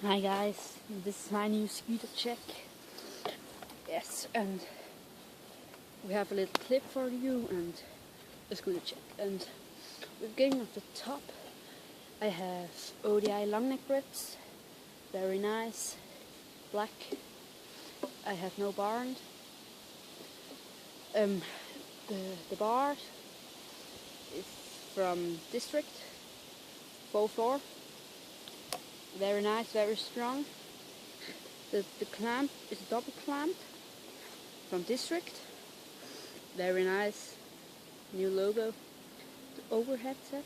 Hi guys, this is my new scooter check. Yes, and we have a little clip for you and a scooter check. And beginning at the top, I have ODI long neck grips, very nice, black. I have no bar. The bar is from District, both floor. Very nice, very strong. The clamp is a double clamp from District. Very nice. New logo. The overhead set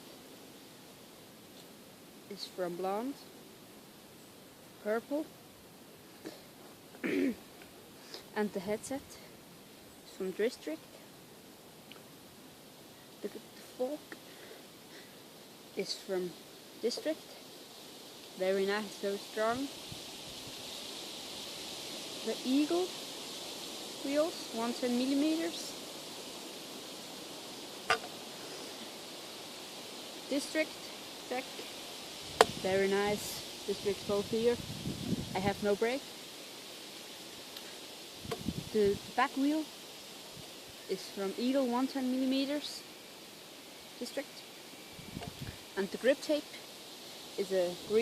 is from Blonde. Purple. And the headset is from District. The fork is from District. Very nice, very strong. The Eagle wheels, 110 millimeters. District deck, very nice. District both here. I have no brake. The back wheel is from Eagle, 110 millimeters. District. And the grip tape is a green.